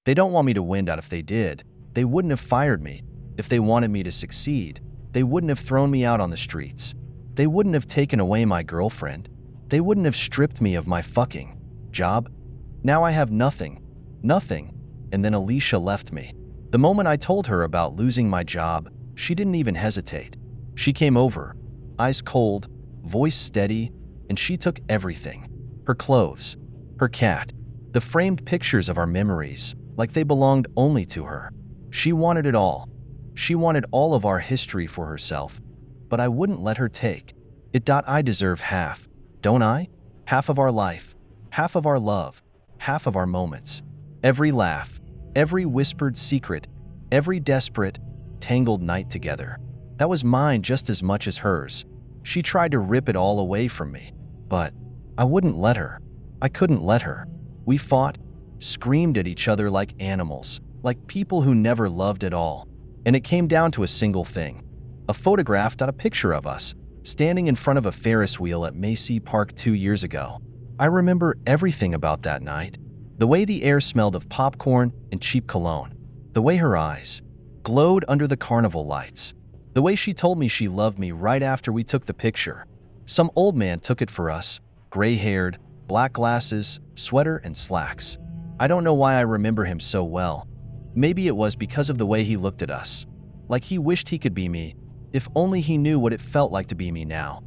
They don't want me to win out. If they did, they wouldn't have fired me. If they wanted me to succeed, they wouldn't have thrown me out on the streets. They wouldn't have taken away my girlfriend. They wouldn't have stripped me of my fucking job. Now I have nothing. Nothing. And then Alicia left me. The moment I told her about losing my job, she didn't even hesitate. She came over, eyes cold, voice steady, and she took everything. Her clothes, her cat, the framed pictures of our memories, like they belonged only to her. She wanted it all. She wanted all of our history for herself, but I wouldn't let her take it. I deserve half, don't I? Half of our life, half of our love, half of our moments. Every laugh, every whispered secret, every desperate, tangled night together. That was mine just as much as hers. She tried to rip it all away from me, but I wouldn't let her. I couldn't let her. We fought, screamed at each other like animals, like people who never loved at all. And it came down to a single thing. A photograph, a picture of us, standing in front of a Ferris wheel at Macy Park 2 years ago. I remember everything about that night. The way the air smelled of popcorn and cheap cologne. The way her eyes glowed under the carnival lights. The way she told me she loved me right after we took the picture. Some old man took it for us, gray-haired, black glasses, sweater, and slacks. I don't know why I remember him so well. Maybe it was because of the way he looked at us. Like he wished he could be me, if only he knew what it felt like to be me now.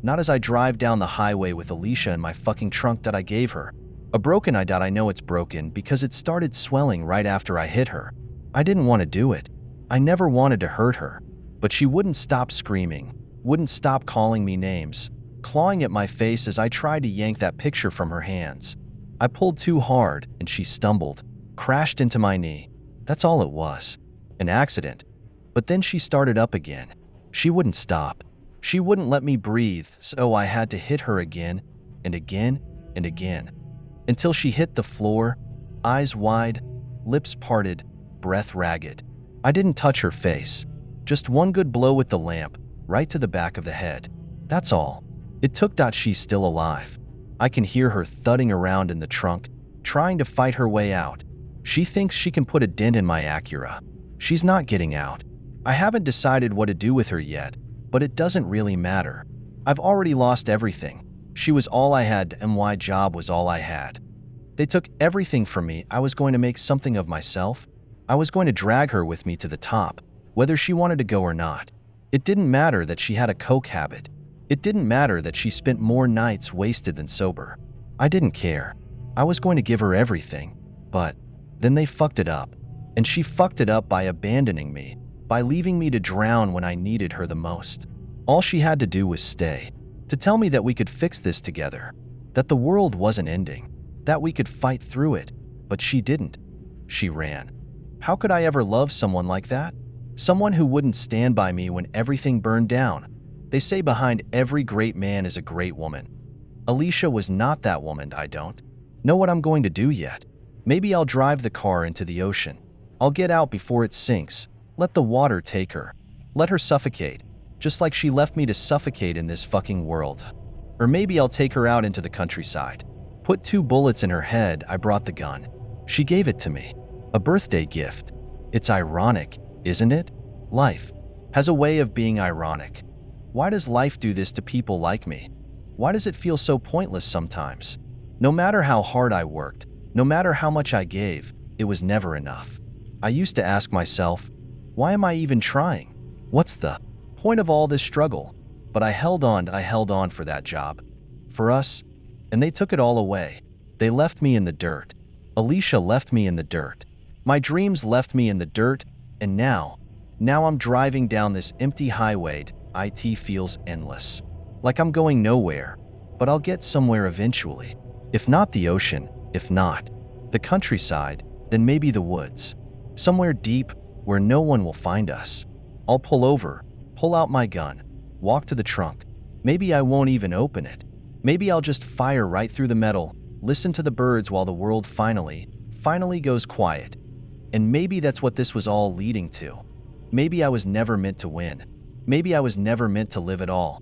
Not as I drive down the highway with Alicia in my fucking trunk that I gave her. A broken eye. I know it's broken because it started swelling right after I hit her. I didn't want to do it. I never wanted to hurt her. But she wouldn't stop screaming, wouldn't stop calling me names, clawing at my face as I tried to yank that picture from her hands. I pulled too hard and she stumbled, crashed into my knee. That's all it was. An accident. But then she started up again. She wouldn't stop. She wouldn't let me breathe, so I had to hit her again and again and again. Until she hit the floor, eyes wide, lips parted, breath ragged. I didn't touch her face. Just one good blow with the lamp, right to the back of the head. That's all. It took. She's still alive. I can hear her thudding around in the trunk, trying to fight her way out. She thinks she can put a dent in my Acura. She's not getting out. I haven't decided what to do with her yet, but it doesn't really matter. I've already lost everything. She was all I had and my job was all I had. They took everything from me. I was going to make something of myself. I was going to drag her with me to the top, whether she wanted to go or not. It didn't matter that she had a coke habit. It didn't matter that she spent more nights wasted than sober. I didn't care. I was going to give her everything. But then they fucked it up. And she fucked it up by abandoning me, by leaving me to drown when I needed her the most. All she had to do was stay, to tell me that we could fix this together, that the world wasn't ending, that we could fight through it. But she didn't. She ran. How could I ever love someone like that? Someone who wouldn't stand by me when everything burned down. They say behind every great man is a great woman. Alicia was not that woman. I don't know what I'm going to do yet. Maybe I'll drive the car into the ocean. I'll get out before it sinks. Let the water take her. Let her suffocate, just like she left me to suffocate in this fucking world. Or maybe I'll take her out into the countryside. Put 2 bullets in her head. I brought the gun. She gave it to me. A birthday gift. It's ironic, isn't it? Life has a way of being ironic. Why does life do this to people like me? Why does it feel so pointless sometimes? No matter how hard I worked, no matter how much I gave, it was never enough. I used to ask myself, why am I even trying? What's the point of all this struggle? But I held on for that job. For us, and they took it all away. They left me in the dirt. Alicia left me in the dirt. My dreams left me in the dirt, and now I'm driving down this empty highway. It feels endless. Like I'm going nowhere, but I'll get somewhere eventually. If not the ocean, if not the countryside, then maybe the woods. Somewhere deep where no one will find us. I'll pull over, pull out my gun, walk to the trunk. Maybe I won't even open it. Maybe I'll just fire right through the metal, listen to the birds while the world finally goes quiet. And maybe that's what this was all leading to. Maybe I was never meant to win. Maybe I was never meant to live at all.